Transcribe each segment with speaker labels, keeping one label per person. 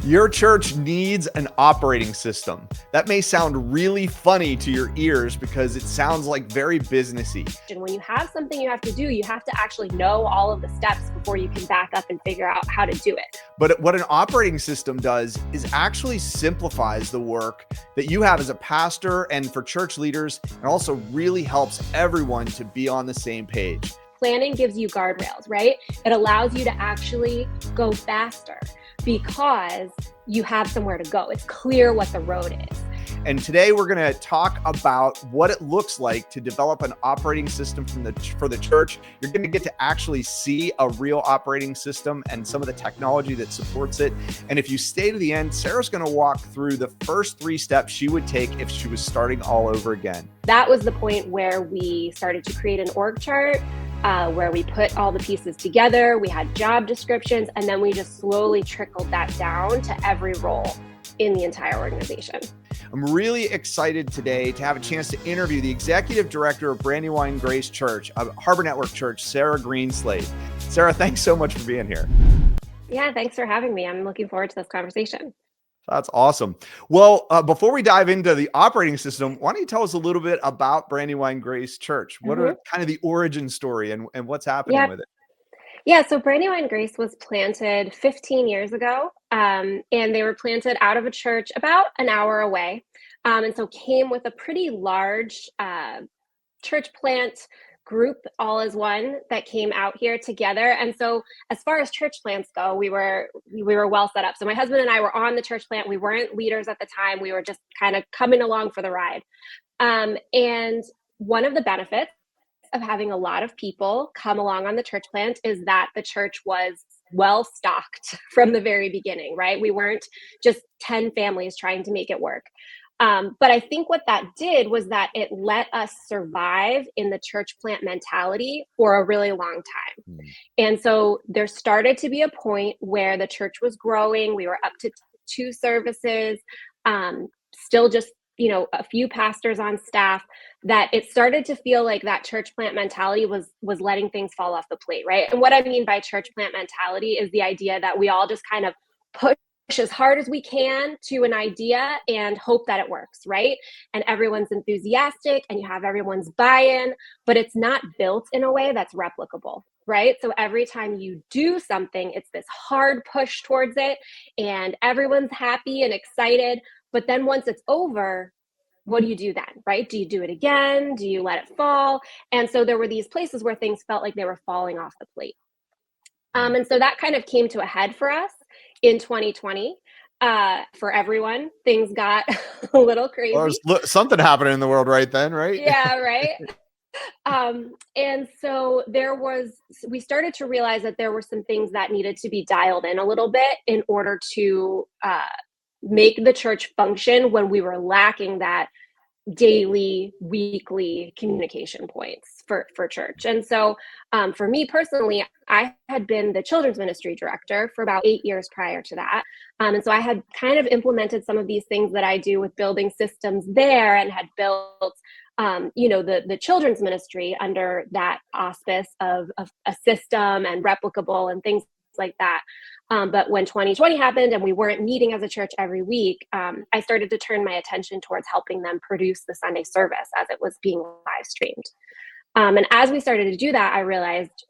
Speaker 1: Your church needs an operating system. That may sound really funny to your ears because it sounds like very businessy.
Speaker 2: And when you have something you have to do, you have to actually know all of the steps before you can back up and figure out how to do it.
Speaker 1: But what an operating system does is actually simplifies the work that you have as a pastor and for church leaders, and also really helps everyone to be on the same page.
Speaker 2: Planning gives you guardrails, right? It allows you to actually go faster because you have somewhere to go. It's clear what the road is.
Speaker 1: And today we're going to talk about what it looks like to develop an operating system for the church. You're going to get to actually see a real operating system and some of the technology that supports it. And if you stay to the end, Sarah's going to walk through the first 3 steps she would take if she was starting all over again.
Speaker 2: That was the point where we started to create an org chart, where we put all the pieces together. We had job descriptions, and then we just slowly trickled that down to every role in the entire organization.
Speaker 1: I'm really excited today to have a chance to interview the executive director of Brandywine Grace Church, a Harbor Network church, Sarah Greenslade. Sarah, thanks so much for being here.
Speaker 2: Yeah, thanks for having me. I'm looking forward to this conversation.
Speaker 1: That's awesome. Well, before we dive into the operating system, why don't you tell us a little bit about Brandywine Grace Church? What are kind of the origin story and what's happening with it?
Speaker 2: Yeah, so Brandywine Grace was planted 15 years ago, and they were planted out of a church about an hour away, and so came with a pretty large church plant group, all as one, that came out here together. And so as far as church plants go, we were well set up. So my husband and I were on the church plant. We weren't leaders at the time. We were just kind of coming along for the ride. And one of the benefits of having a lot of people come along on the church plant is that the church was well stocked from the very beginning, right? We weren't just 10 families trying to make it work. But I think what that did was that it let us survive in the church plant mentality for a really long time. And so there started to be a point where the church was growing. We were up to 2 services, still just, a few pastors on staff, that it started to feel like that church plant mentality was letting things fall off the plate, right? And what I mean by church plant mentality is the idea that we all just kind of push as hard as we can to an idea and hope that it works, right? And everyone's enthusiastic and you have everyone's buy-in, but it's not built in a way that's replicable, right? So every time you do something, it's this hard push towards it and everyone's happy and excited. But then once it's over, what do you do then, right? Do you do it again? Do you let it fall? And so there were these places where things felt like they were falling off the plate. And so that kind of came to a head for us in 2020. For everyone, things got a little crazy.
Speaker 1: Well, something happening in the world right then, right?
Speaker 2: Yeah, right. And so we started to realize that there were some things that needed to be dialed in a little bit in order to make the church function when we were lacking that daily, weekly communication points for church. And so for me personally, I had been the children's ministry director for about 8 years prior to that. And so I had kind of implemented some of these things that I do with building systems there, and had built the children's ministry under that auspice of a system and replicable and things like that. But when 2020 happened and we weren't meeting as a church every week, I started to turn my attention towards helping them produce the Sunday service as it was being live streamed. And as we started to do that, I realized,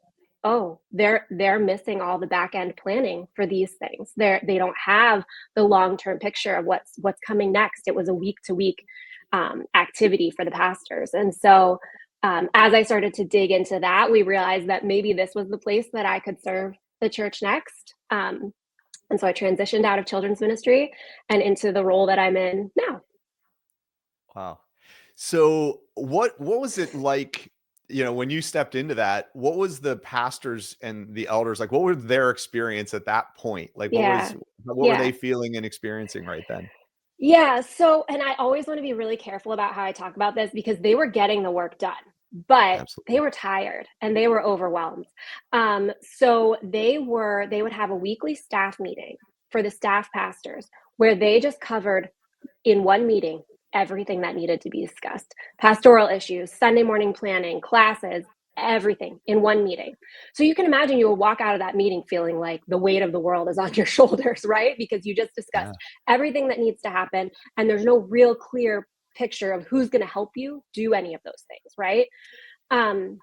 Speaker 2: they're missing all the back end planning for these things. They don't have the long-term picture of what's coming next. It was a week to week activity for the pastors. And so as I started to dig into that, we realized that maybe this was the place that I could serve the church next. And so I transitioned out of children's ministry and into the role that I'm in now.
Speaker 1: Wow. So what was it like, when you stepped into that? What was the pastors and the elders like? What were their experience at that point? Like, what were they feeling and experiencing right then?
Speaker 2: Yeah. So, and I always want to be really careful about how I talk about this, because they were getting the work done, but
Speaker 1: Absolutely.
Speaker 2: They were tired and they were overwhelmed. So they would have a weekly staff meeting for the staff pastors where they just covered in one meeting everything that needed to be discussed: pastoral issues, Sunday morning planning, classes, everything in one meeting. So you can imagine you will walk out of that meeting feeling like the weight of the world is on your shoulders, right? Because you just discussed
Speaker 1: Yeah.
Speaker 2: everything that needs to happen, and there's no real clear picture of who's going to help you do any of those things, right? Um,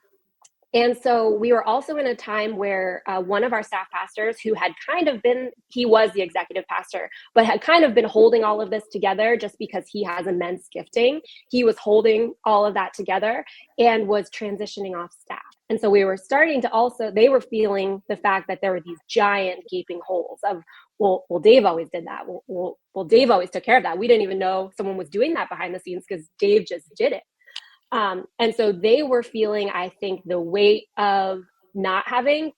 Speaker 2: and so we were also in a time where one of our staff pastors, who had kind of been, he was the executive pastor, but had kind of been holding all of this together just because he has immense gifting. He was holding all of that together and was transitioning off staff. And so we were starting to also, they were feeling the fact that there were these giant gaping holes of, well, Dave always did that. Well, Dave always took care of that. We didn't even know someone was doing that behind the scenes because Dave just did it. And so they were feeling, I think, the weight of not having,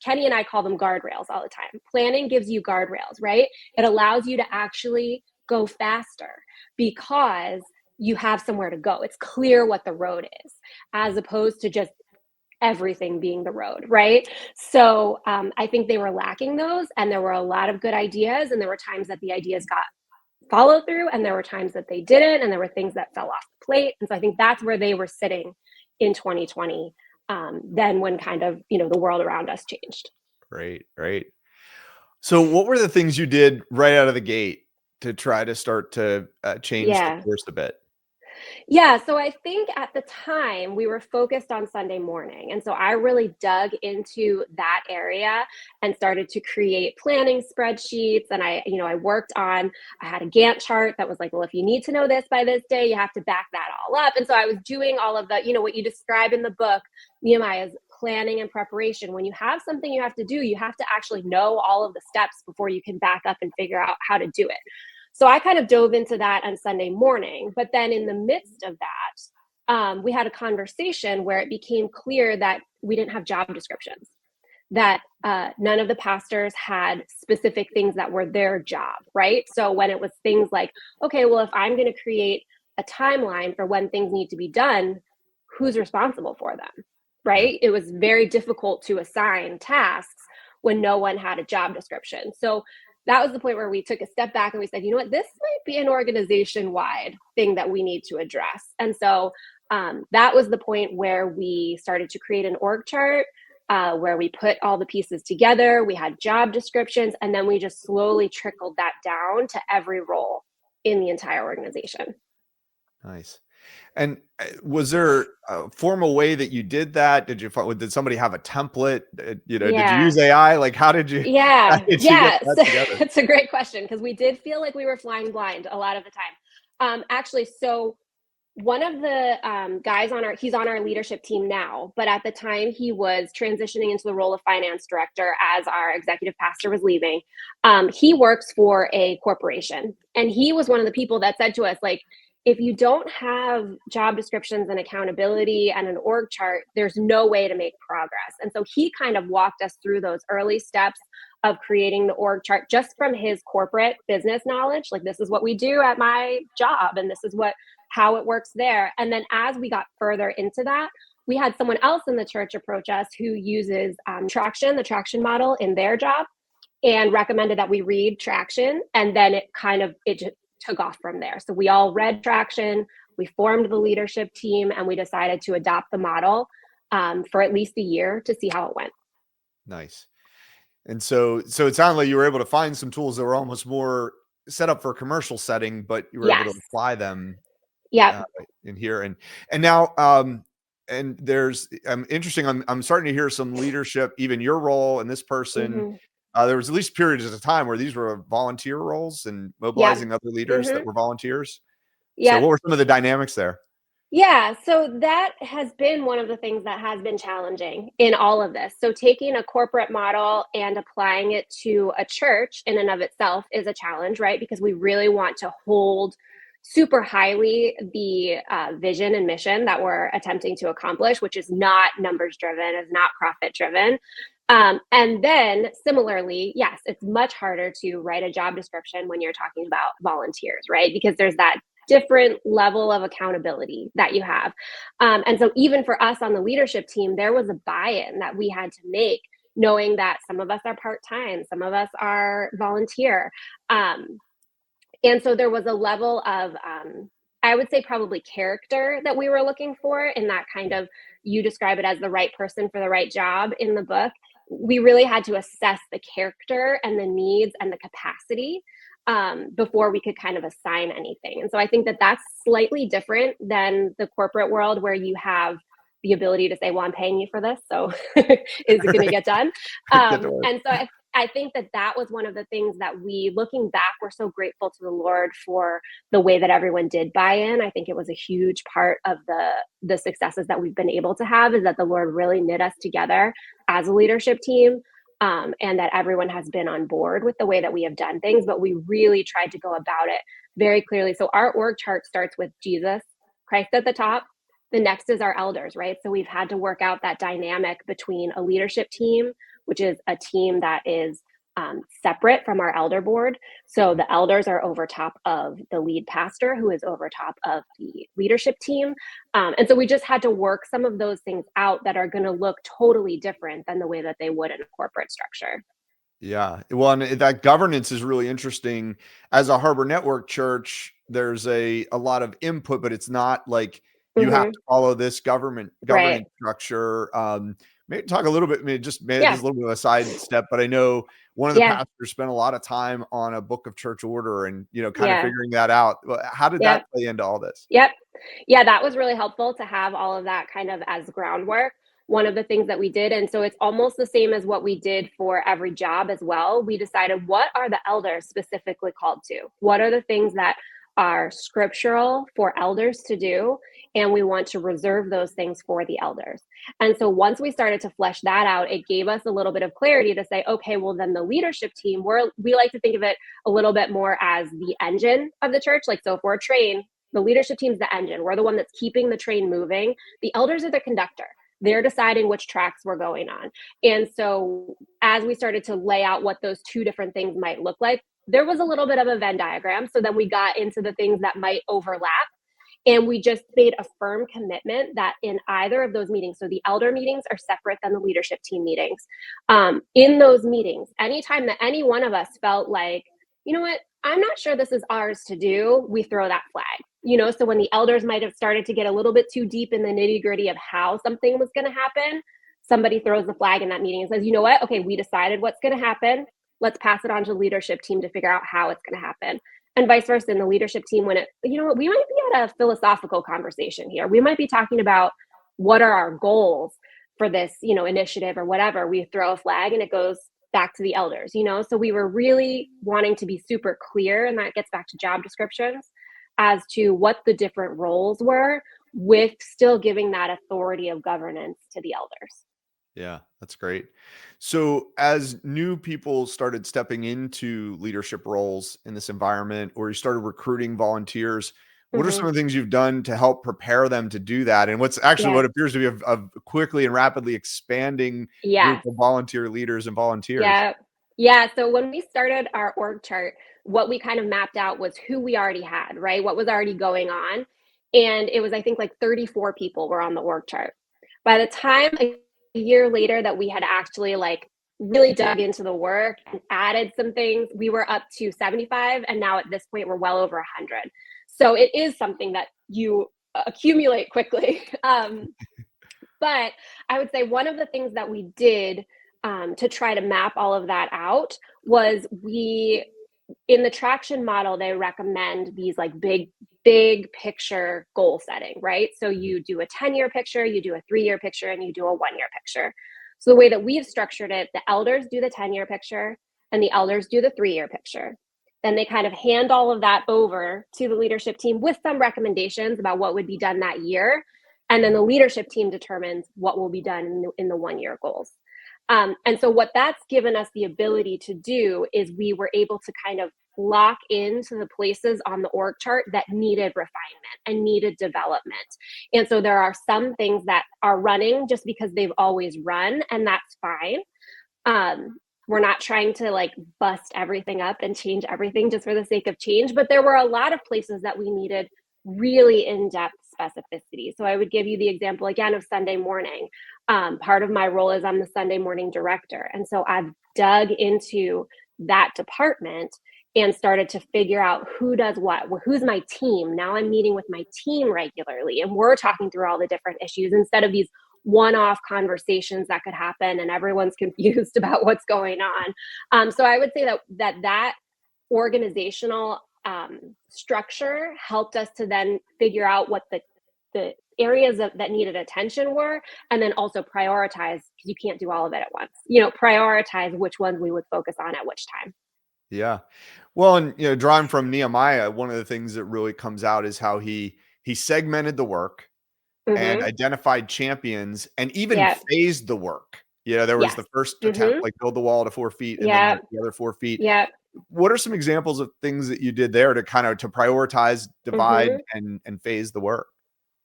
Speaker 2: Kenny and I call them guardrails all the time. Planning gives you guardrails, right? It allows you to actually go faster because you have somewhere to go. It's clear what the road is, as opposed to just everything being the road, right? So I think they were lacking those, and there were a lot of good ideas, and there were times that the ideas got follow through, and there were times that they didn't, and there were things that fell off the plate. And so I think that's where they were sitting in 2020, then when kind of, the world around us changed.
Speaker 1: Great. So what were the things you did right out of the gate to try to start to change the
Speaker 2: Yeah.
Speaker 1: course a bit?
Speaker 2: Yeah, so I think at the time we were focused on Sunday morning. And so I really dug into that area and started to create planning spreadsheets. And I worked on, I had a Gantt chart that was like, well, if you need to know this by this day, you have to back that all up. And so I was doing all of the, what you describe in the book, Nehemiah's planning and preparation. When you have something you have to do, you have to actually know all of the steps before you can back up and figure out how to do it. So I kind of dove into that on Sunday morning. But then in the midst of that, we had a conversation where it became clear that we didn't have job descriptions, that none of the pastors had specific things that were their job, right? So when it was things like, okay, well, if I'm going to create a timeline for when things need to be done, who's responsible for them, right? It was very difficult to assign tasks when no one had a job description. So that was the point where we took a step back and we said, you know what, this might be an organization-wide thing that we need to address. And so that was the point where we started to create an org chart, where we put all the pieces together. We had job descriptions, and then we just slowly trickled that down to every role in the entire organization.
Speaker 1: Nice. And was there a formal way that you did that? Did somebody have a template? Did you use AI? Like, how did you
Speaker 2: Yeah.
Speaker 1: get that together?
Speaker 2: It's a great question, because we did feel like we were flying blind a lot of the time. Actually, so one of the guys he's on our leadership team now, but at the time he was transitioning into the role of finance director as our executive pastor was leaving. He works for a corporation, and he was one of the people that said to us, like, if you don't have job descriptions and accountability and an org chart, there's no way to make progress. And so he kind of walked us through those early steps of creating the org chart just from his corporate business knowledge. Like, this is what we do at my job, and this is how it works there. And then as we got further into that, we had someone else in the church approach us who uses the traction model in their job, and recommended that we read traction. And then it just took off from there. So we all read traction, we formed the leadership team, and we decided to adopt the model for at least a year to see how it went.
Speaker 1: Nice. And so it sounded like you were able to find some tools that were almost more set up for a commercial setting, but you were able to apply them in here. And now, and there's, interesting. I'm starting to hear some leadership, even your role and this person.
Speaker 2: Mm-hmm.
Speaker 1: There was at least periods of time where these were volunteer roles and mobilizing other leaders that were volunteers. So what were some of the dynamics there?
Speaker 2: Yeah, so that has been one of the things that has been challenging in all of this. So taking a corporate model and applying it to a church in and of itself is a challenge, right? Because we really want to hold super highly the vision and mission that we're attempting to accomplish, which is not numbers driven, is not profit driven. And then similarly, yes, it's much harder to write a job description when you're talking about volunteers, right? Because there's that different level of accountability that you have. And so even for us on the leadership team, there was a buy-in that we had to make, knowing that some of us are part-time, some of us are volunteer. And so there was a level of, I would say probably character that we were looking for in that kind of, you describe it as the right person for the right job in the book. We really had to assess the character and the needs and the capacity before we could kind of assign anything. And so I think that that's slightly different than the corporate world, where you have the ability to say, well, I'm paying you for this, so is it going to get done? And so I think that that was one of the things that we, looking back, we're so grateful to the Lord for the way that everyone did buy in. I think it was a huge part of the successes that we've been able to have, is that the Lord really knit us together as a leadership team, and that everyone has been on board with the way that we have done things, but we really tried to go about it very clearly. So our org chart starts with Jesus, Christ at the top. The next is our elders, right? So we've had to work out that dynamic between a leadership team, which is a team that is separate from our elder board. So the elders are over top of the lead pastor, who is over top of the leadership team. And so we just had to work some of those things out that are going to look totally different than the way that they would in a corporate structure.
Speaker 1: Yeah. Well, and that governance is really interesting. As a Harbor Network church, there's a lot of input, but it's not like you have to follow this governance
Speaker 2: Right.
Speaker 1: structure. Maybe talk a little bit, maybe just maybe this
Speaker 2: Yeah.
Speaker 1: is a little bit of a sidestep, but I know one of the
Speaker 2: Yeah.
Speaker 1: pastors spent a lot of time on a book of church order and, kind of
Speaker 2: Yeah.
Speaker 1: figuring that out. How did
Speaker 2: Yep.
Speaker 1: that play into all this?
Speaker 2: Yep. Yeah, that was really helpful to have all of that kind of as groundwork. One of the things that we did, and so it's almost the same as what we did for every job as well. We decided, what are the elders specifically called to? What are the things that are scriptural for elders to do? And we want to reserve those things for the elders. And so once we started to flesh that out, it gave us a little bit of clarity to say, okay, well, then the leadership team, we like to think of it a little bit more as the engine of the church. Like, so if we're a train, the leadership team's the engine. We're the one that's keeping the train moving. The elders are the conductor. They're deciding which tracks we're going on. And so as we started to lay out what those two different things might look like, there was a little bit of a Venn diagram. So then we got into the things that might overlap. And we just made a firm commitment that in either of those meetings, so the elder meetings are separate than the leadership team meetings. In those meetings, anytime that any one of us felt like, you know what, I'm not sure this is ours to do, we throw that flag. So when the elders might have started to get a little bit too deep in the nitty gritty of how something was going to happen, somebody throws the flag in that meeting and says, you know what, okay, we decided what's going to happen. Let's pass it on to the leadership team to figure out how it's going to happen. And vice versa in the leadership team, when we might be at a philosophical conversation here. We might be talking about what are our goals for this, initiative or whatever. We throw a flag and it goes back to the elders, So we were really wanting to be super clear, and that gets back to job descriptions, as to what the different roles were, with still giving that authority of governance to the elders.
Speaker 1: Yeah, that's great. So, as new people started stepping into leadership roles in this environment, or you started recruiting volunteers, what are some
Speaker 2: Mm-hmm.
Speaker 1: of the things you've done to help prepare them to do that? And what's actually
Speaker 2: Yeah.
Speaker 1: what appears to be a quickly and rapidly expanding group
Speaker 2: Yes.
Speaker 1: of volunteer leaders and volunteers?
Speaker 2: Yeah. Yeah. So when we started our org chart, what we kind of mapped out was who we already had, right? What was already going on. And it was, I think, like 34 people were on the org chart. By the time a year later that we had actually like really dug into the work and added some things, we were up to 75. And now at this point, we're well over 100. So it is something that you accumulate quickly. But I would say one of the things that we did to try to map all of that out was, in the traction model, they recommend these like big picture goal setting, right? So you do a 10-year picture, you do a 3-year picture, and you do a 1-year picture. So the way that we've structured it, the elders do the 10-year picture and the elders do the 3-year picture. Then they kind of hand all of that over to the leadership team with some recommendations about what would be done that year. And then the leadership team determines what will be done in the 1-year goals. And so what that's given us the ability to do is we were able to kind of lock into the places on the org chart that needed refinement and needed development. And so there are some things that are running just because they've always run, and that's fine. We're not trying to like bust everything up and change everything just for the sake of change, but there were a lot of places that we needed really in-depth specificity. So I would give you the example again of Sunday morning. Part of my role is I'm the Sunday morning director. And so I've dug into that department and started to figure out who does what, who's my team. Now I'm meeting with my team regularly, and we're talking through all the different issues instead of these one-off conversations that could happen and everyone's confused about what's going on. So I would say that organizational structure helped us to then figure out what the areas that needed attention were, and then also prioritize, because you can't do all of it at once. Prioritize which ones we would focus on at which time.
Speaker 1: Yeah. Well, and drawing from Nehemiah, one of the things that really comes out is how he segmented the work and
Speaker 2: Mm-hmm.
Speaker 1: identified champions and even
Speaker 2: Yeah.
Speaker 1: phased the work. There was
Speaker 2: Yes.
Speaker 1: the first attempt,
Speaker 2: Mm-hmm.
Speaker 1: like build the wall to 4 feet and then
Speaker 2: Yeah.
Speaker 1: the other 4 feet.
Speaker 2: Yeah.
Speaker 1: What are some examples of things that you did there to kind of to prioritize, divide,
Speaker 2: Mm-hmm.
Speaker 1: and phase the work?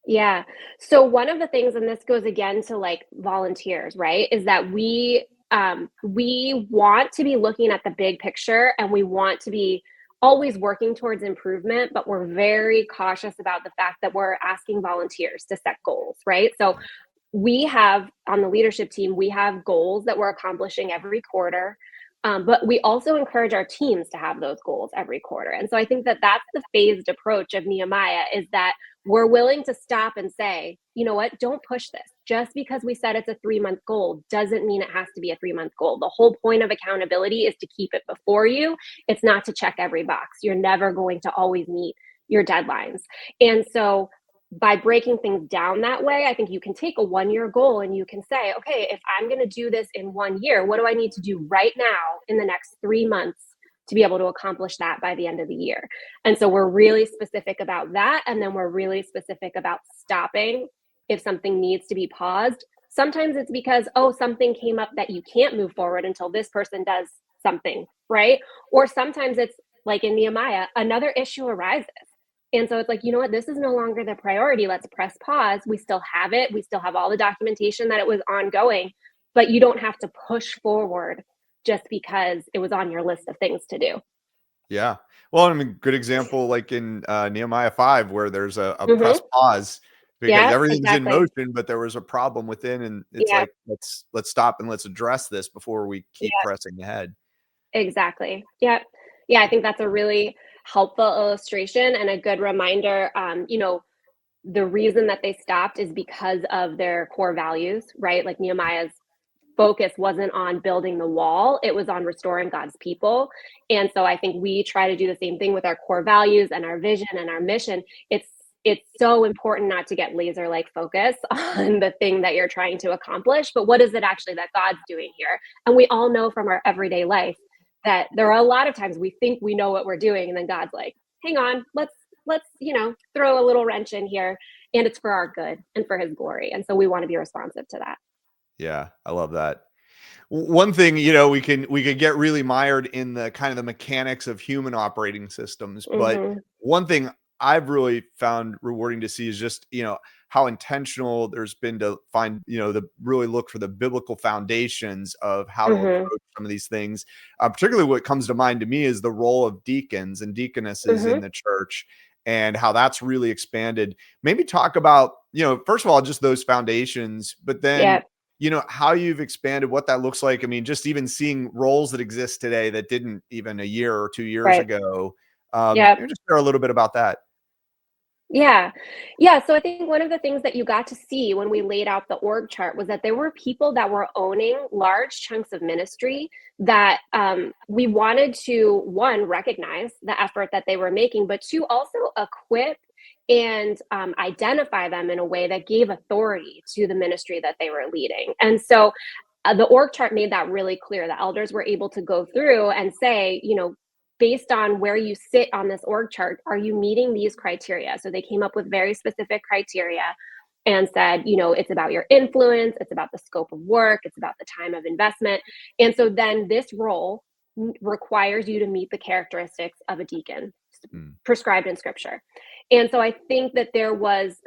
Speaker 2: Yeah. So one of the things, and this goes again to like volunteers, right, is that we want to be looking at the big picture and we want to be always working towards improvement, but we're very cautious about the fact that we're asking volunteers to set goals, right? So we have on the leadership team, we have goals that we're accomplishing every quarter. But we also encourage our teams to have those goals every quarter. And so I think that that's the phased approach of Nehemiah, is that we're willing to stop and say, you know what, don't push this. Just because we said it's a 3-month goal doesn't mean it has to be a 3-month goal. The whole point of accountability is to keep it before you. It's not to check every box. You're never going to always meet your deadlines. And so by breaking things down that way, I think you can take a 1-year goal and you can say, okay, if I'm going to do this in 1 year, what do I need to do right now in the next 3 months to be able to accomplish that by the end of the year? And so we're really specific about that. And then we're really specific about stopping if something needs to be paused. Sometimes it's because, something came up that you can't move forward until this person does something, right? Or sometimes it's like in Nehemiah, another issue arises. And so it's like, you know what, this is no longer the priority. Let's press pause. We still have it. We still have all the documentation that it was ongoing, but you don't have to push forward just because it was on your list of things to do.
Speaker 1: Yeah. Well, I mean, good example, like in Nehemiah 5, where there's a press
Speaker 2: Mm-hmm.
Speaker 1: pause because
Speaker 2: Yes,
Speaker 1: everything's in
Speaker 2: exactly.
Speaker 1: motion, but there was a problem within, and it's
Speaker 2: Yeah,
Speaker 1: like let's stop and let's address this before we keep
Speaker 2: yeah,
Speaker 1: pressing ahead.
Speaker 2: exactly. Yeah. Yeah, I think that's a really helpful illustration and a good reminder. The reason that they stopped is because of their core values, right? Like Nehemiah's focus wasn't on building the wall, it was on restoring God's people. And so I think we try to do the same thing with our core values and our vision and our mission. It's so important not to get laser like focus on the thing that you're trying to accomplish, but what is it actually that God's doing here? And we all know from our everyday life that there are a lot of times we think we know what we're doing, and then God's like, hang on, let's throw a little wrench in here, and it's for our good and for his glory. And so we want to be responsive to that.
Speaker 1: Yeah, I love that. One thing, we could get really mired in the kind of the mechanics of human operating systems, but
Speaker 2: Hmm.
Speaker 1: one thing I've really found rewarding to see is just, how intentional there's been to find, the really look for the biblical foundations of how to
Speaker 2: Hmm.
Speaker 1: approach some of these things. Particularly what comes to mind to me is the role of deacons and deaconesses in
Speaker 2: Hmm.
Speaker 1: the church and how that's really expanded. Maybe talk about, first of all, just those foundations, but then
Speaker 2: Yeah.
Speaker 1: how you've expanded, what that looks like. I mean, just even seeing roles that exist today that didn't even a year or 2 years
Speaker 2: Right.
Speaker 1: ago.
Speaker 2: Yeah.
Speaker 1: Maybe just share a little bit about that.
Speaker 2: Yeah. Yeah. So I think one of the things that you got to see when we laid out the org chart was that there were people that were owning large chunks of ministry that we wanted to, one, recognize the effort that they were making, but two, also equip and identify them in a way that gave authority to the ministry that they were leading. And so the org chart made that really clear. The elders were able to go through and say, based on where you sit on this org chart, are you meeting these criteria? So they came up with very specific criteria and said, it's about your influence, it's about the scope of work, it's about the time of investment. And so then this role requires you to meet the characteristics of a deacon
Speaker 1: Mm,
Speaker 2: prescribed in scripture. And so I think that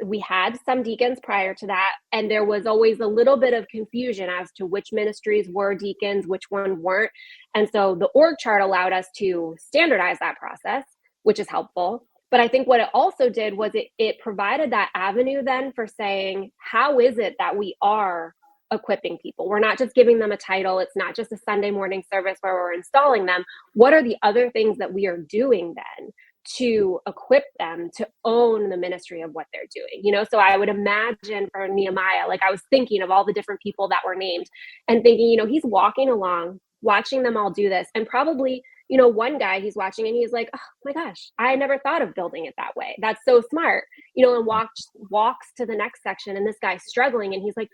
Speaker 2: we had some deacons prior to that, and there was always a little bit of confusion as to which ministries were deacons, which one weren't. And so the org chart allowed us to standardize that process, which is helpful. But I think what it also did was it provided that avenue then for saying, how is it that we are equipping people? We're not just giving them a title. It's not just a Sunday morning service where we're installing them. What are the other things that we are doing then to equip them to own the ministry of what they're doing. So I would imagine for Nehemiah, like I was thinking of all the different people that were named and thinking, he's walking along, watching them all do this, and probably, one guy he's watching and he's like, oh my gosh, I never thought of building it that way. That's so smart, and walks to the next section, and this guy's struggling and he's like,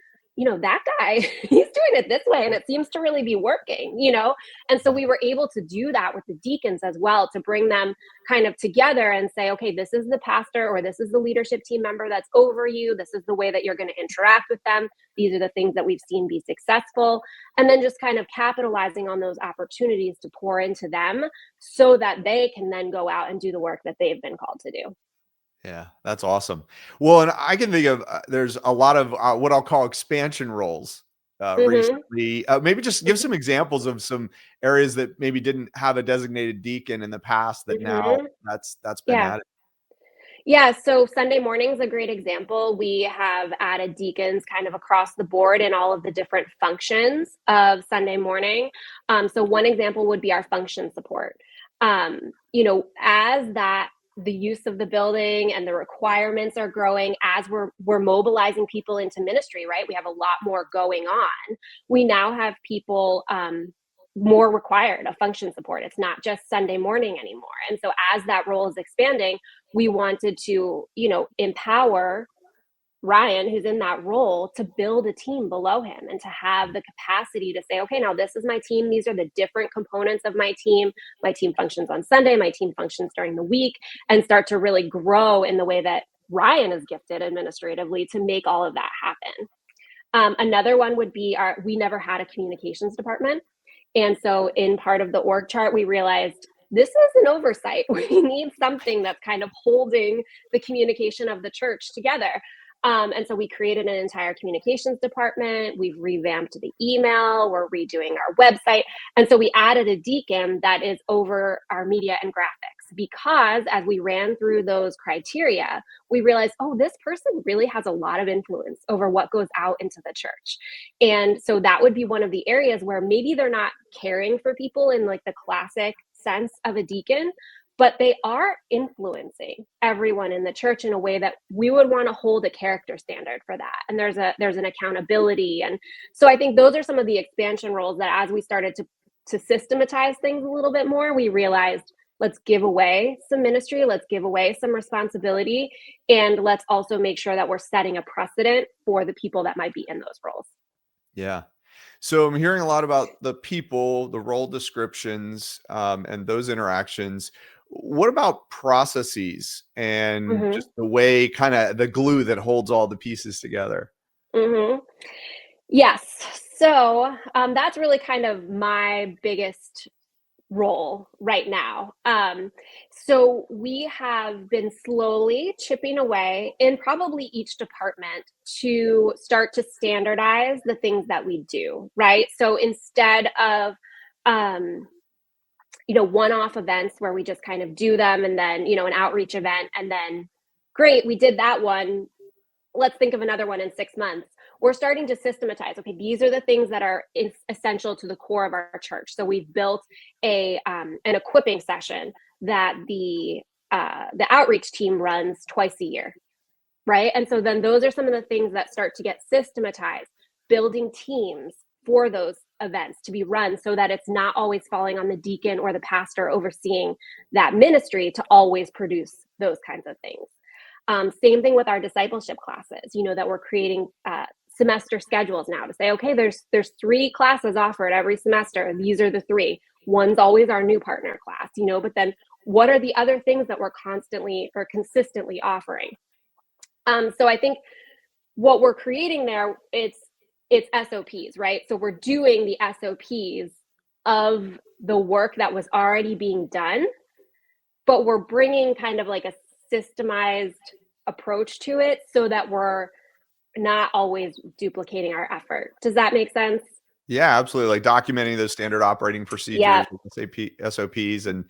Speaker 2: that guy, he's doing it this way and it seems to really be working. And so we were able to do that with the deacons as well, to bring them kind of together and say, okay, this is the pastor or this is the leadership team member that's over you. This is the way that you're going to interact with them. These are the things that we've seen be successful. And then just kind of capitalizing on those opportunities to pour into them so that they can then go out and do the work that they've been called to do.
Speaker 1: Yeah, that's awesome. Well, and I can think of there's a lot of what I'll call expansion roles recently. Maybe just give some examples of some areas that maybe didn't have a designated deacon in the past that now that's been added.
Speaker 2: Yeah, so Sunday morning is a great example. We have added deacons kind of across the board in all of the different functions of Sunday morning. So one example would be our function support. As the use of the building and the requirements are growing, as we're mobilizing people into ministry, right? We have a lot more going on. We now have people more required of function support. It's not just Sunday morning anymore. And so as that role is expanding, we wanted to, empower Ryan, who's in that role, to build a team below him and to have the capacity to say, okay, now this is my team. These are the different components of my team. My team functions on Sunday. My team functions during the week, and start to really grow in the way that Ryan is gifted administratively to make all of that happen. Another one would be we never had a communications department. And so in part of the org chart, we realized this is an oversight. We need something that's kind of holding the communication of the church together. And so we created an entire communications department. We've revamped the email. We're redoing our website. And so we added a deacon that is over our media and graphics, because as we ran through those criteria, we realized, oh, this person really has a lot of influence over what goes out into the church. And so that would be one of the areas where maybe they're not caring for people in like the classic sense of a deacon, but they are influencing everyone in the church in a way that we would want to hold a character standard for that. And there's an accountability. And so I think those are some of the expansion roles that, as we started to systematize things a little bit more, we realized, let's give away some ministry, let's give away some responsibility, and let's also make sure that we're setting a precedent for the people that might be in those roles.
Speaker 1: Yeah. So I'm hearing a lot about the people, the role descriptions, and those interactions. What about processes and just the way, kind of the glue that holds all the pieces together?
Speaker 2: Yes. So that's really kind of my biggest role right now. So we have been slowly chipping away in probably each department to start to standardize the things that we do, right? So instead of one-off events where we just kind of do them, and then an outreach event, and then great, we did that one, let's think of another one in 6 months. We're starting to systematize. Okay, these are the things that are essential to the core of our church. So we've built an equipping session that the outreach team runs twice a year, right? And so then those are some of the things that start to get systematized, building teams for those events to be run so that it's not always falling on the deacon or the pastor overseeing that ministry to always produce those kinds of things. Same thing with our discipleship classes, that we're creating semester schedules now to say, okay, there's 3 classes offered every semester. These are the 3. One's always our new partner class, but then what are the other things that we're constantly or consistently offering? So I think what we're creating there, it's SOPs, right? So we're doing the SOPs of the work that was already being done, but we're bringing kind of like a systemized approach to it so that we're not always duplicating our effort. Does that make sense?
Speaker 1: Yeah, absolutely. Like documenting those standard operating procedures, SOPs, and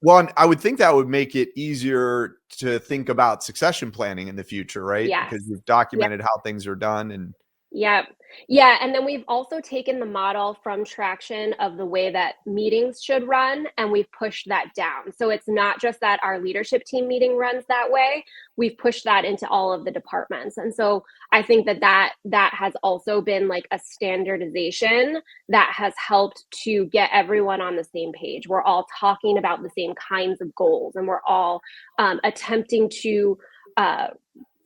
Speaker 1: well, I would think that would make it easier to think about succession planning in the future, right?
Speaker 2: Yes.
Speaker 1: Because you've documented how things are done. And
Speaker 2: Yeah. Yeah. And then we've also taken the model from Traction of the way that meetings should run, and we've pushed that down. So it's not just that our leadership team meeting runs that way. We've pushed that into all of the departments. And so I think that has also been like a standardization that has helped to get everyone on the same page. We're all talking about the same kinds of goals, and we're all attempting to uh,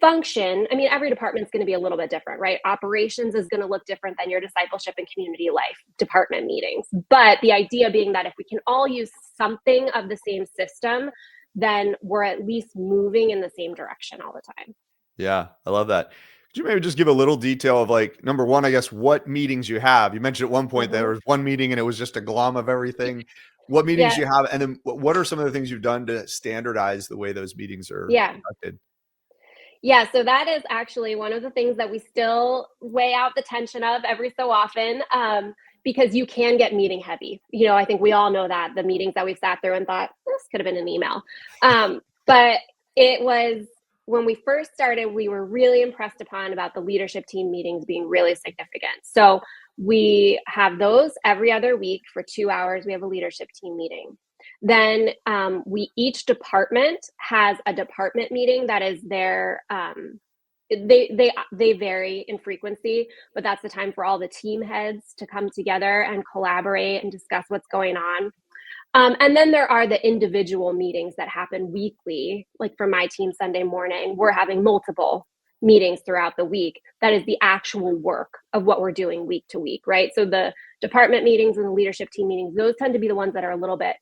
Speaker 2: function. I mean, every department is going to be a little bit different, right? Operations is going to look different than your discipleship and community life department meetings. But the idea being that if we can all use something of the same system, then we're at least moving in the same direction all the time.
Speaker 1: Yeah, I love that. Could you maybe just give a little detail of like, number one, I guess, what meetings you have? You mentioned at one point there
Speaker 2: Mm-hmm.
Speaker 1: was one meeting and it was just a glom of everything. What meetings
Speaker 2: Yeah.
Speaker 1: you have, and then what are some of the things you've done to standardize the way those meetings are
Speaker 2: Yeah.
Speaker 1: conducted?
Speaker 2: Yeah, so that is actually one of the things that we still weigh out the tension of every so often, because you can get meeting heavy. I think we all know that the meetings that we've sat through and thought this could have been an email, but it was when we first started. We were really impressed upon about the leadership team meetings being really significant. So we have those every other week for 2 hours. We have a leadership team meeting. Then each department has a department meeting that is their they vary in frequency, but that's the time for all the team heads to come together and collaborate and discuss what's going on. And then there are the individual meetings that happen weekly. Like for my team, Sunday morning, we're having multiple meetings throughout the week. That is the actual work of what we're doing week to week, right? So the department meetings and the leadership team meetings, those tend to be the ones that are a little bit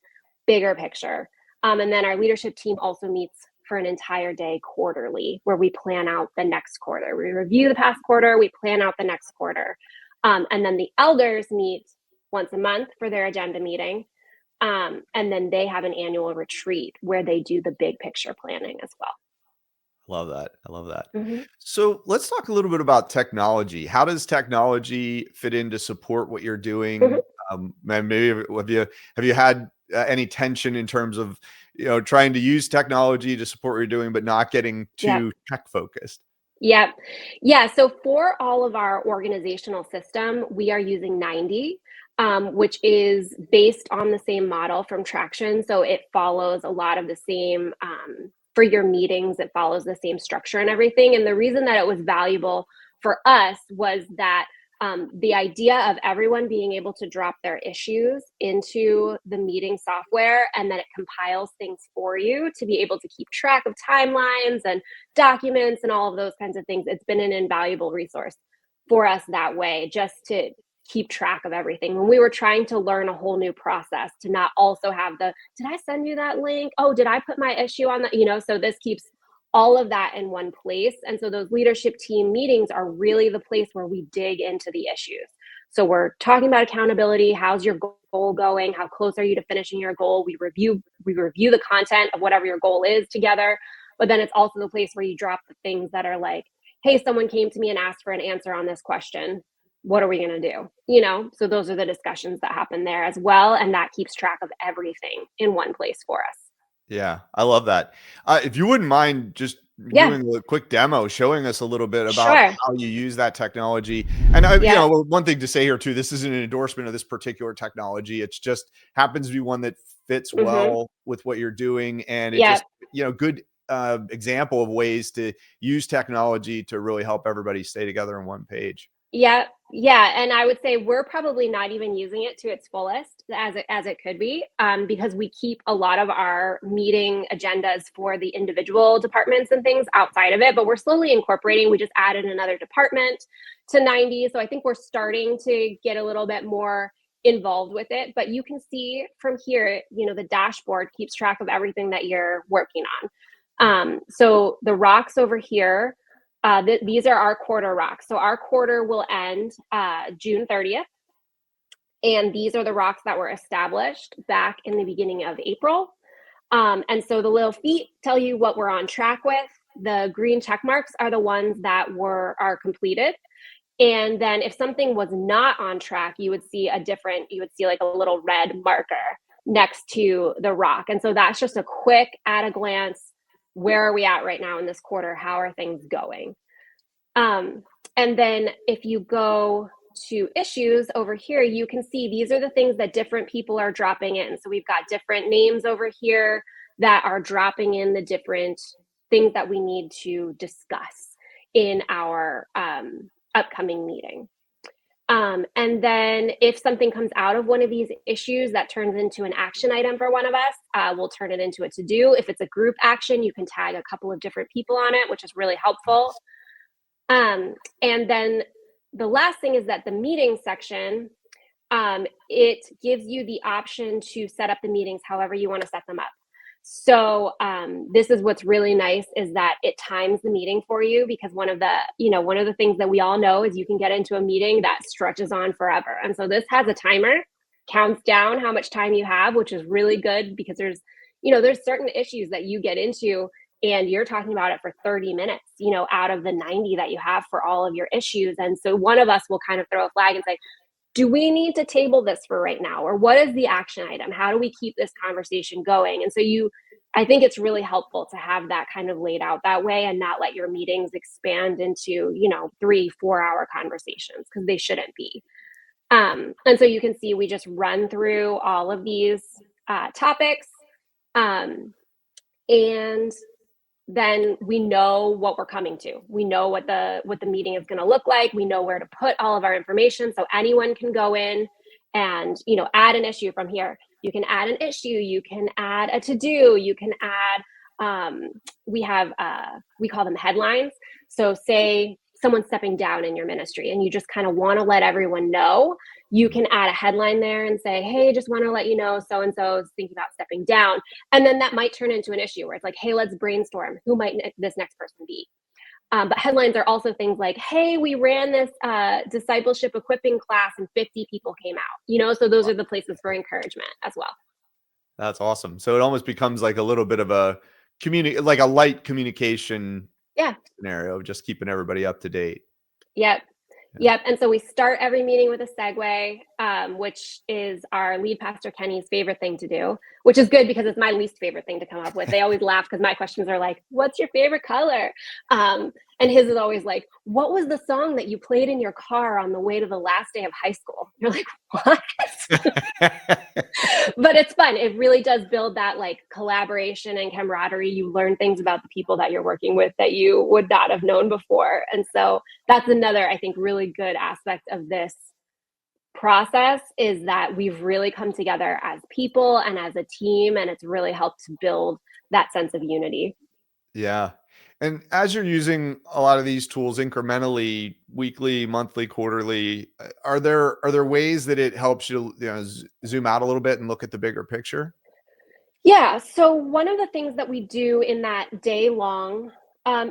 Speaker 2: bigger picture. And then our leadership team also meets for an entire day quarterly, where we plan out the next quarter. We review the past quarter, we plan out the next quarter. And then the elders meet once a month for their agenda meeting. And then they have an annual retreat where they do the big picture planning as well.
Speaker 1: Love that. I love that.
Speaker 2: Mm-hmm.
Speaker 1: So let's talk a little bit about technology. How does technology fit in to support what you're
Speaker 2: Mm-hmm.
Speaker 1: doing? And maybe have you had any tension in terms of trying to use technology to support what you're doing, but not getting
Speaker 2: Yeah.
Speaker 1: too tech focused?
Speaker 2: Yeah. Yeah. So for all of our organizational system, we are using 90, which is based on the same model from Traction. So it follows a lot of the same, for your meetings, it follows the same structure and everything. And the reason that it was valuable for us was that the idea of everyone being able to drop their issues into the meeting software, and then it compiles things for you to be able to keep track of timelines and documents and all of those kinds of things. It's been an invaluable resource for us that way, just to keep track of everything. When we were trying to learn a whole new process, to not also have did I send you that link? Oh, did I put my issue on that? So this keeps all of that in one place. And so those leadership team meetings are really the place where we dig into the issues. So we're talking about accountability. How's your goal going? How close are you to finishing your goal? We review the content of whatever your goal is together. But then it's also the place where you drop the things that are like, hey, someone came to me and asked for an answer on this question. What are we going to do? So those are the discussions that happen there as well. And that keeps track of everything in one place for us.
Speaker 1: Yeah, I love that. If you wouldn't mind just
Speaker 2: Yeah,
Speaker 1: doing a quick demo, showing us a little bit about
Speaker 2: sure.
Speaker 1: how you use that technology. And
Speaker 2: Yeah.
Speaker 1: one thing to say here too, this isn't an endorsement of this particular technology. It's just happens to be one that fits
Speaker 2: Mm-hmm.
Speaker 1: well with what you're doing, and it
Speaker 2: Yeah.
Speaker 1: just good example of ways to use technology to really help everybody stay together on one page.
Speaker 2: Yeah, yeah, and I would say we're probably not even using it to its fullest as it could be, because we keep a lot of our meeting agendas for the individual departments and things outside of it, but we're slowly incorporating. We just added another department to 90, so I think we're starting to get a little bit more involved with it. But you can see from here, the dashboard keeps track of everything that you're working on. So the rocks over here, these are our quarter rocks. So our quarter will end June 30th. And these are the rocks that were established back in the beginning of April. And so the little feet tell you what we're on track with. The green check marks are the ones that are completed. And then if something was not on track, you would see like a little red marker next to the rock. And so that's just a quick at a glance, where are we at right now in this quarter? How are things going? And then if you go to issues over here, you can see these are the things that different people are dropping in. So we've got different names over here that are dropping in the different things that we need to discuss in our upcoming meeting. And then if something comes out of one of these issues that turns into an action item for one of us, we'll turn it into a to-do. If it's a group action, you can tag a couple of different people on it, which is really helpful. And then the last thing is that the meeting section, it gives you the option to set up the meetings however you want to set them up. So this is what's really nice is that it times the meeting for you, because one of the things that we all know is you can get into a meeting that stretches on forever. And so this has a timer, counts down how much time you have, which is really good, because there's certain issues that you get into and you're talking about it for 30 minutes, out of the 90 that you have for all of your issues. And so one of us will kind of throw a flag and say, do we need to table this for right now? Or what is the action item? How do we keep this conversation going? And so I think it's really helpful to have that kind of laid out that way and not let your meetings expand into, 3-4 hour conversations, because they shouldn't be. And so you can see we just run through all of these topics. And then we know what we're coming to. We know what the meeting is going to look like. We know where to put all of our information, so anyone can go in and add an issue from here. You can add an issue. You can add a to-do. You can add. We call them headlines. So say someone's stepping down in your ministry, and you just kind of want to let everyone know. You can add a headline there and say, hey, just want to let you know so-and-so is thinking about stepping down. And then that might turn into an issue where it's like, hey, let's brainstorm. Who might this next person be? But headlines are also things like, hey, we ran this discipleship equipping class and 50 people came out. So those are the places for encouragement as well.
Speaker 1: That's awesome. So it almost becomes like a little bit of a like a light communication scenario, just keeping everybody up to date.
Speaker 2: Yep. And so we start every meeting with a segue, which is our lead pastor Kenny's favorite thing to do, which is good because it's my least favorite thing to come up with. They always laugh because my questions are like, what's your favorite color? And his is always like, what was the song that you played in your car on the way to the last day of high school? You're like, what? But it's fun. It really does build that like collaboration and camaraderie. You learn things about the people that you're working with that you would not have known before. And so that's another, I think, really good aspect of this process, is that we've really come together as people and as a team, and it's really helped to build that sense of unity.
Speaker 1: Yeah. And as you're using a lot of these tools incrementally, weekly, monthly, quarterly, are there ways that it helps you, zoom out a little bit and look at the bigger picture?
Speaker 2: Yeah. So one of the things that we do in that day-long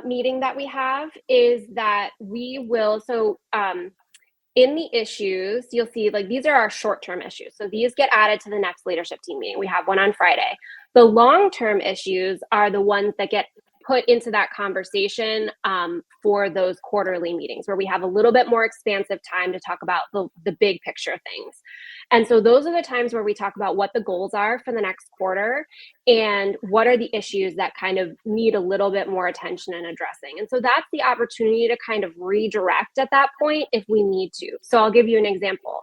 Speaker 2: meeting that we have is that we will, in the issues, you'll see like these are our short-term issues. So these get added to the next leadership team meeting. We have one on Friday. The long-term issues are the ones that get put into that conversation for those quarterly meetings, where we have a little bit more expansive time to talk about the big picture things. And so those are the times where we talk about what the goals are for the next quarter and what are the issues that kind of need a little bit more attention and addressing. And so that's the opportunity to kind of redirect at that point if we need to. So I'll give you an example.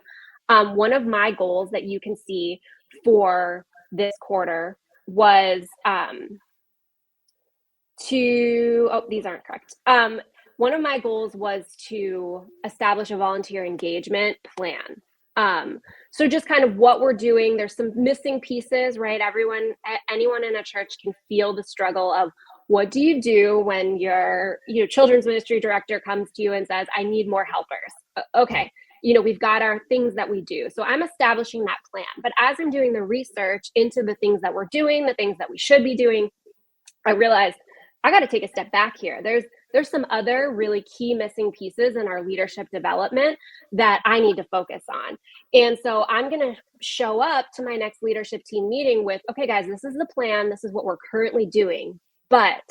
Speaker 2: One of my goals that you can see for this quarter was these aren't correct. One of my goals was to establish a volunteer engagement plan. So just kind of what we're doing. There's some missing pieces, right? Anyone in a church can feel the struggle of what do you do when your children's ministry director comes to you and says, I need more helpers. Okay. We've got our things that we do. So I'm establishing that plan. But as I'm doing the research into the things that we're doing, the things that we should be doing, I realized I got to take a step back here. There's some other really key missing pieces in our leadership development that I need to focus on. And so I'm going to show up to my next leadership team meeting with, okay, guys, this is the plan. This is what we're currently doing. But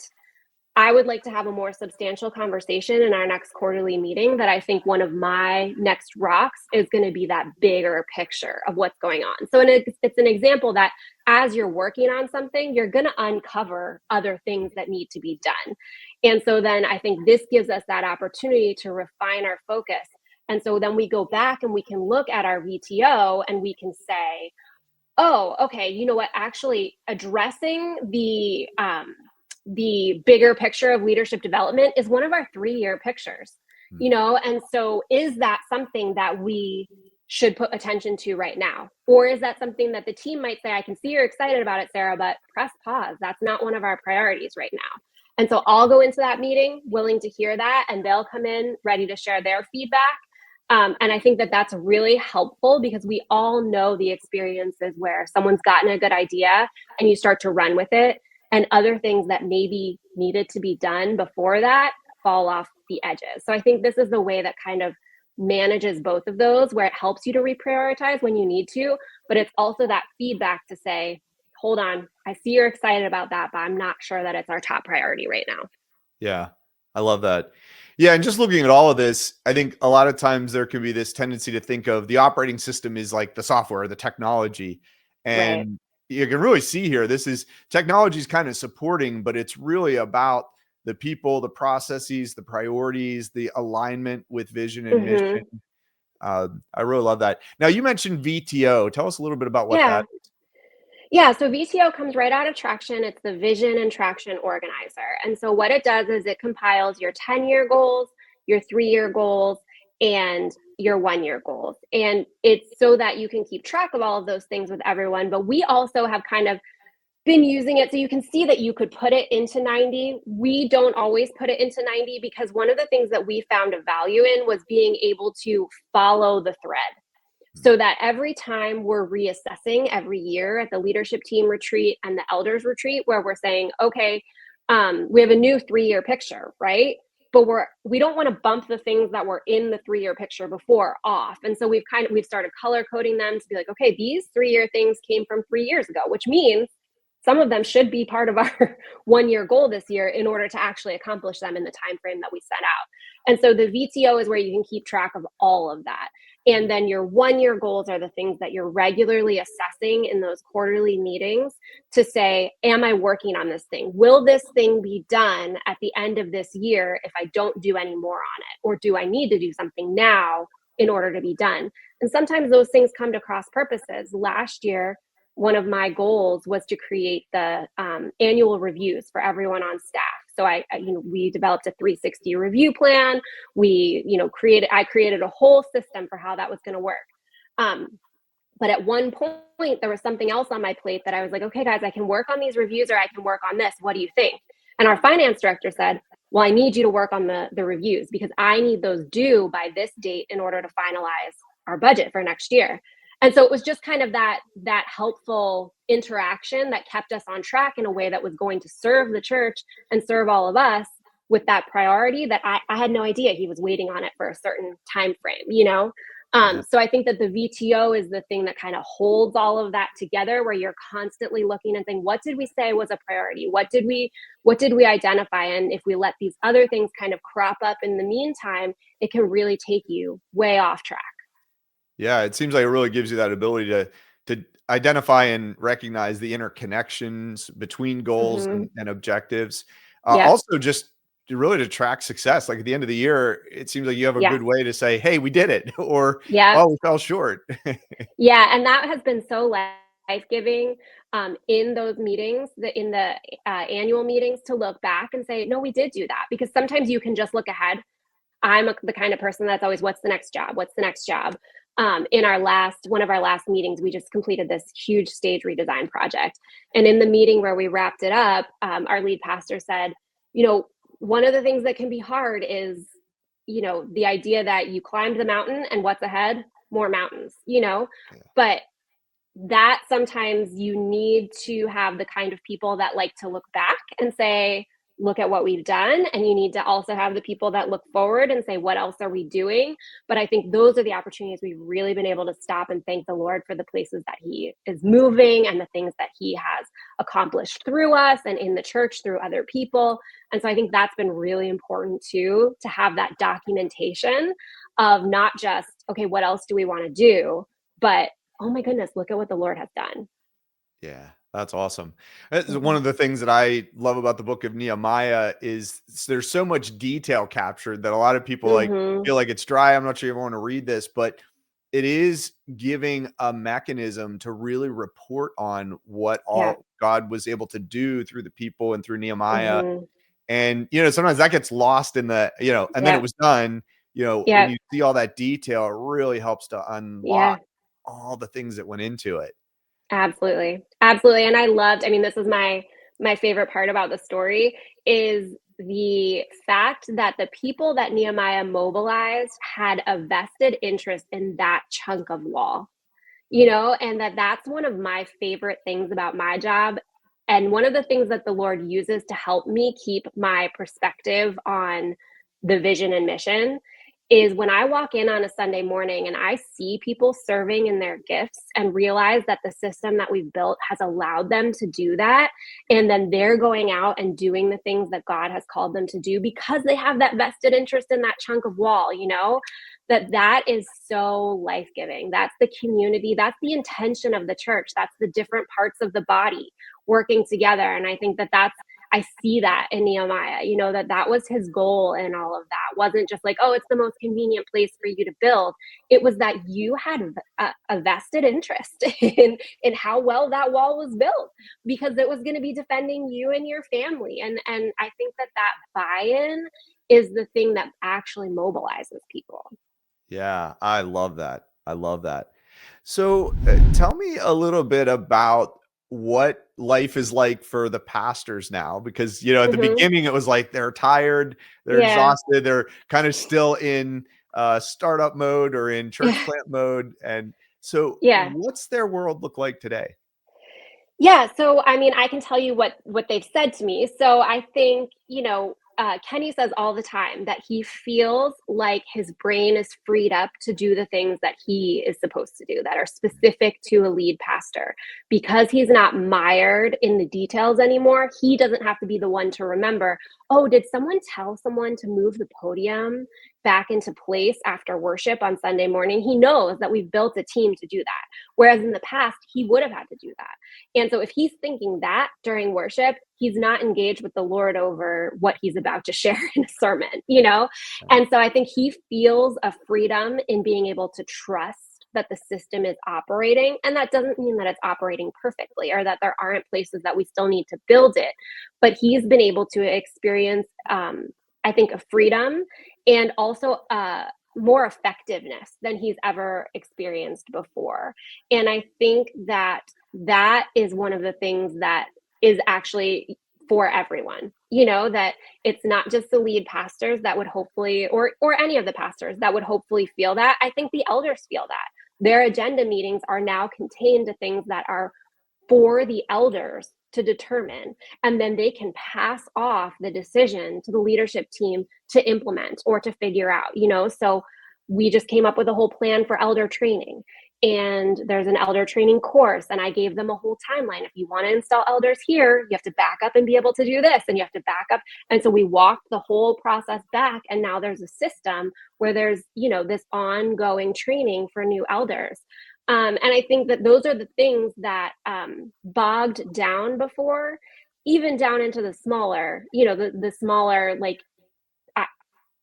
Speaker 2: I would like to have a more substantial conversation in our next quarterly meeting, that I think one of my next rocks is going to be that bigger picture of what's going on. So it's an example that as you're working on something, you're going to uncover other things that need to be done. And so then I think this gives us that opportunity to refine our focus. And so then we go back and we can look at our VTO and we can say, oh, okay, you know what, actually addressing the bigger picture of leadership development is one of our 3-year pictures, and so is that something that we should put attention to right now? Or is that something that the team might say, I can see you're excited about it, Sarah, but press pause. That's not one of our priorities right now. And so I'll go into that meeting willing to hear that, and they'll come in ready to share their feedback. And I think that that's really helpful, because we all know the experiences where someone's gotten a good idea and you start to run with it, and other things that maybe needed to be done before that fall off the edges. So I think this is the way that kind of manages both of those, where it helps you to reprioritize when you need to, but it's also that feedback to say, hold on, I see you're excited about that, but I'm not sure that it's our top priority right now.
Speaker 1: Yeah, I love that. Yeah, and just looking at all of this, I think a lot of times there can be this tendency to think of the operating system is like the software, the technology.
Speaker 2: Right.
Speaker 1: And you can really see here, this is technology is kind of supporting, but it's really about the people, the processes, the priorities, the alignment with vision and mission.
Speaker 2: Mm-hmm.
Speaker 1: I really love that. Now, you mentioned VTO. Tell us a little bit about what
Speaker 2: Yeah.
Speaker 1: that is.
Speaker 2: Yeah, so VTO comes right out of Traction. It's the Vision and Traction Organizer. And so what it does is it compiles your 10-year goals, your 3-year goals, and your 1-year goals. And it's so that you can keep track of all of those things with everyone. But we also have kind of been using it so you can see that you could put it into 90. We don't always put it into 90, because one of the things that we found a value in was being able to follow the thread. So that every time we're reassessing every year at the leadership team retreat and the elders retreat, where we're saying, okay, we have a new 3-year picture, right? But we don't want to bump the things that were in the 3-year picture before off. And so we've started color coding them to be like, okay, these 3-year things came from 3 years ago, which means some of them should be part of our 1-year goal this year in order to actually accomplish them in the time frame that we set out. And so the VTO is where you can keep track of all of that. And then your 1-year goals are the things that you're regularly assessing in those quarterly meetings to say, am I working on this thing? Will this thing be done at the end of this year if I don't do any more on it? Or do I need to do something now in order to be done? And sometimes those things come to cross purposes. Last year, one of my goals was to create the annual reviews for everyone on staff. So we developed a 360 review plan. I created a whole system for how that was going to work. But at one point, there was something else on my plate that I was like, okay, guys, I can work on these reviews, or I can work on this. What do you think? And our finance director said, well, I need you to work on the reviews, because I need those due by this date in order to finalize our budget for next year. And so it was just kind of that helpful interaction that kept us on track in a way that was going to serve the church and serve all of us with that priority that I had no idea he was waiting on it for a certain time frame, So I think that the VTO is the thing that kind of holds all of that together, where you're constantly looking and saying, what did we say was a priority? What did we identify? And if we let these other things kind of crop up in the meantime, it can really take you way off track.
Speaker 1: Yeah, it seems like it really gives you that ability to identify and recognize the interconnections between goals
Speaker 2: Mm-hmm.
Speaker 1: and objectives.
Speaker 2: Yep.
Speaker 1: Also, just to track success. Like at the end of the year, it seems like you have a
Speaker 2: Yes.
Speaker 1: good way to say, "Hey, we did it," or
Speaker 2: Yep.
Speaker 1: "Oh, we fell short."
Speaker 2: Yeah, and that has been so life-giving in those meetings, in the annual meetings, to look back and say, no, we did do that. Because sometimes you can just look ahead. I'm the kind of person that's always, what's the next job? What's the next job? In one of our last meetings, we just completed this huge stage redesign project. And in the meeting where we wrapped it up, our lead pastor said, one of the things that can be hard is, the idea that you climbed the mountain and what's ahead? More mountains, but that sometimes you need to have the kind of people that like to look back and say, look at what we've done, and you need to also have the people that look forward and say, what else are we doing? But I think those are the opportunities we've really been able to stop and thank the Lord for the places that he is moving and the things that he has accomplished through us and in the church through other people. And so I think that's been really important too, to have that documentation of not just, okay, what else do we want to do? But, oh my goodness, look at what the Lord has done.
Speaker 1: Yeah, that's awesome. That's one
Speaker 2: Mhm.
Speaker 1: of the things that I love about the book of Nehemiah is there's so much detail captured that a lot of people like
Speaker 2: Mhm.
Speaker 1: feel like it's dry. I'm not sure you want to read this, but it is giving a mechanism to really report on what
Speaker 2: Yeah.
Speaker 1: all God was able to do through the people and through Nehemiah.
Speaker 2: Mhm.
Speaker 1: And sometimes that gets lost in the, and then it
Speaker 2: Yeah.
Speaker 1: was done. When
Speaker 2: Yeah.
Speaker 1: you see all that detail, it really helps to unlock
Speaker 2: Yeah.
Speaker 1: all the things that went into it.
Speaker 2: Absolutely. Absolutely. And I loved, I mean, this is my favorite part about the story is the fact that the people that Nehemiah mobilized had a vested interest in that chunk of wall. And that's one of my favorite things about my job. And one of the things that the Lord uses to help me keep my perspective on the vision and mission is when I walk in on a Sunday morning and I see people serving in their gifts and realize that the system that we've built has allowed them to do that. And then they're going out and doing the things that God has called them to do because they have that vested interest in that chunk of wall, that is so life-giving. That's the community, that's the intention of the church, that's the different parts of the body working together. And I think I see that in Nehemiah, that was his goal in all of that. It wasn't just like, oh, it's the most convenient place for you to build. It was that you had a vested interest in how well that wall was built because it was going to be defending you and your family. And I think that buy-in is the thing that actually mobilizes people.
Speaker 1: Yeah, I love that. I love that. So, tell me a little bit about what life is like for the pastors now, because at the
Speaker 2: Hmm.
Speaker 1: beginning it was like they're tired, they're
Speaker 2: Yeah.
Speaker 1: exhausted, they're kind of still in startup mode or in church plant mode, and so
Speaker 2: Yeah.
Speaker 1: what's their world look like today?
Speaker 2: Yeah, so I mean, I can tell you what they've said to me. So I think, Kenny says all the time that he feels like his brain is freed up to do the things that he is supposed to do that are specific to a lead pastor. Because he's not mired in the details anymore, he doesn't have to be the one to remember, oh, did someone tell someone to move the podium back into place after worship on Sunday morning? He knows that we've built a team to do that. Whereas in the past, he would have had to do that. And so if he's thinking that during worship, he's not engaged with the Lord over what he's about to share in a sermon.
Speaker 1: Yeah.
Speaker 2: And so I think he feels a freedom in being able to trust that the system is operating. And that doesn't mean that it's operating perfectly or that there aren't places that we still need to build it. But he's been able to experience, I think, a freedom and also more effectiveness than he's ever experienced before. And I think that is one of the things that is actually for everyone, that it's not just the lead pastors that would hopefully or any of the pastors that would hopefully feel that. I think the elders feel that their agenda meetings are now contained to things that are for the elders to determine, and then they can pass off the decision to the leadership team to implement or to figure out. So we just came up with a whole plan for elder training, and there's an elder training course, and I gave them a whole timeline. If you want to install elders here, you have to back up and be able to do this, and you have to back up. And so we walked the whole process back, and now there's a system where there's this ongoing training for new elders. And I think that those are the things that bogged down before, even down into the smaller, the smaller like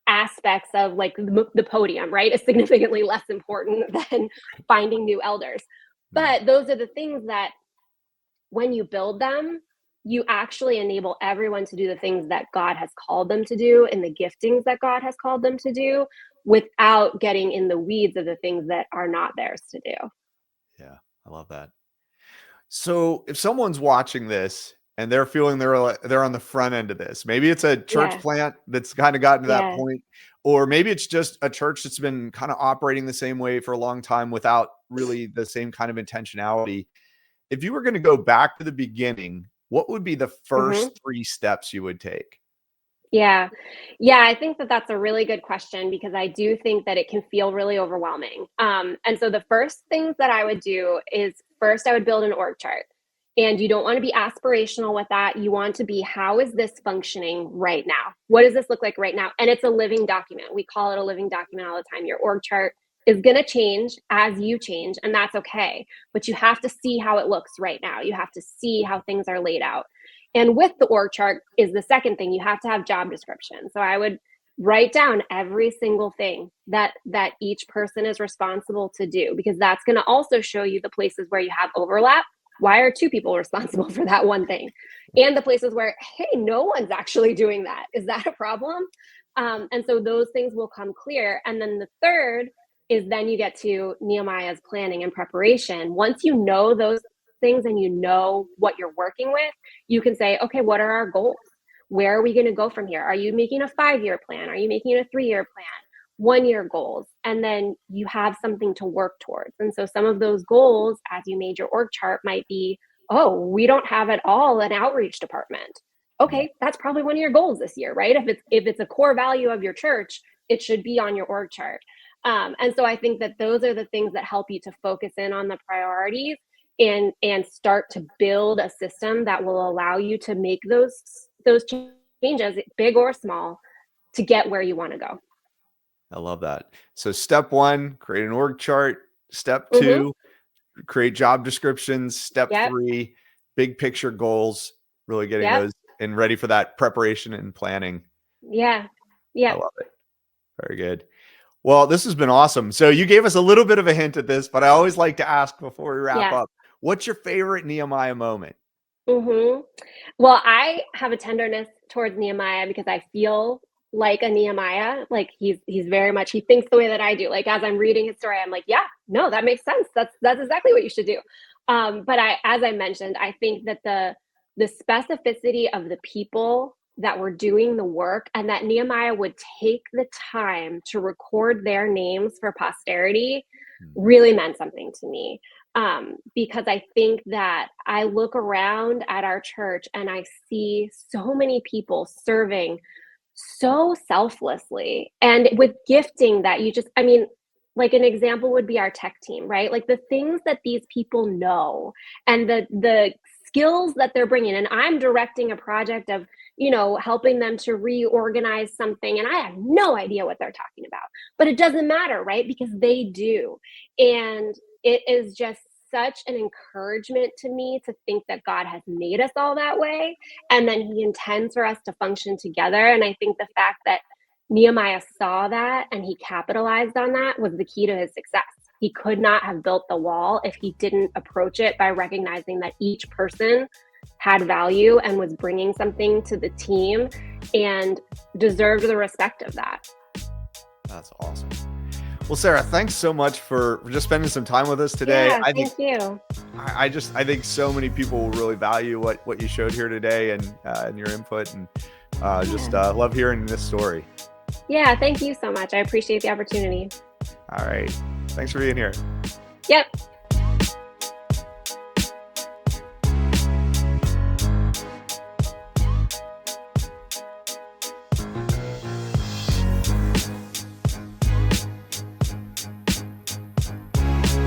Speaker 2: aspects of like the podium, right, is significantly less important than finding new elders.
Speaker 1: Mm.
Speaker 2: But those are the things that when you build them, you actually enable everyone to do the things that God has called them to do and the giftings that God has called them to do without getting in the weeds of the things that are not theirs to do.
Speaker 1: Yeah, I love that. So if someone's watching this and they're feeling they're on the front end of this, maybe it's a church
Speaker 2: Yeah.
Speaker 1: plant that's kind of gotten to that
Speaker 2: Yeah.
Speaker 1: point, or maybe it's just a church that's been kind of operating the same way for a long time without really the same kind of intentionality. If you were going to go back to the beginning, what would be the
Speaker 2: Mhm.
Speaker 1: first 3 steps you would take?
Speaker 2: Yeah. Yeah, I think that that's a really good question because I do think that it can feel really overwhelming. And so the first things that I would do is first I would build an org chart. And you don't want to be aspirational with that. You want to be, how is this functioning right now? What does this look like right now? And it's a living document. We call it a living document all the time. Your org chart is going to change as you change, and that's okay. But you have to see how it looks right now. You have to see how things are laid out. And with the org chart is the second thing, you have to have job description. So I would write down every single thing that each person is responsible to do, because that's going to also show you the places where you have overlap. Why are two people responsible for that one thing? And the places where, hey, no one's actually doing that. Is that a problem? And so those things will come clear. And then the third is then you get to Nehemiah's planning and preparation. Once you know those things and you know what you're working with, you can say, okay, what are our goals? Where are we going to go from here? Are you making a 5-year plan? Are you making a 3-year plan? 1-year goals? And then you have something to work towards. And so some of those goals, as you made your org chart, might be, oh, we don't have at all an outreach department. Okay, that's probably one of your goals this year, right? If it's a core value of your church, it should be on your org chart. And so I think that those are the things that help you to focus in on the priorities and start to build a system that will allow you to make those changes, big or small, to get where you want to go.
Speaker 1: I love that. So step 1, create an org chart. Step 2,
Speaker 2: Mm-hmm.
Speaker 1: create job descriptions. Step
Speaker 2: Yep.
Speaker 1: 3, big picture goals, really getting
Speaker 2: Yep.
Speaker 1: those and ready for that preparation and planning.
Speaker 2: Yeah.
Speaker 1: I
Speaker 2: Yeah.
Speaker 1: love it. Very good. Well, this has been awesome. So you gave us a little bit of a hint at this, but I always like to ask before we wrap
Speaker 2: Yeah.
Speaker 1: up, what's your favorite Nehemiah moment?
Speaker 2: Mm-hmm. Well, I have a tenderness towards Nehemiah because I feel like a Nehemiah. Like he's very much, he thinks the way that I do. Like as I'm reading his story, I'm like, yeah, no, that makes sense. That's exactly what you should do. But as I mentioned, I think that the specificity of the people that were doing the work, and that Nehemiah would take the time to record their names for posterity, really meant something to me. Because I think that I look around at our church and I see so many people serving so selflessly and with gifting that you just, I mean, like an example would be our tech team, right? Like the things that these people know and the skills that they're bringing. And I'm directing a project of, helping them to reorganize something. And I have no idea what they're talking about, but it doesn't matter, right? Because they do. And it is just such an encouragement to me to think that God has made us all that way. And then he intends for us to function together. And I think the fact that Nehemiah saw that and he capitalized on that was the key to his success. He could not have built the wall if he didn't approach it by recognizing that each person had value and was bringing something to the team and deserved the respect of that.
Speaker 1: That's awesome. Well, Sarah, thanks so much for just spending some time with us today.
Speaker 2: Yeah, thank you.
Speaker 1: I think so many people will really value what you showed here today and your input, and love hearing this story.
Speaker 2: Yeah, thank you so much. I appreciate the opportunity.
Speaker 1: All right. Thanks for being here.
Speaker 2: Yep.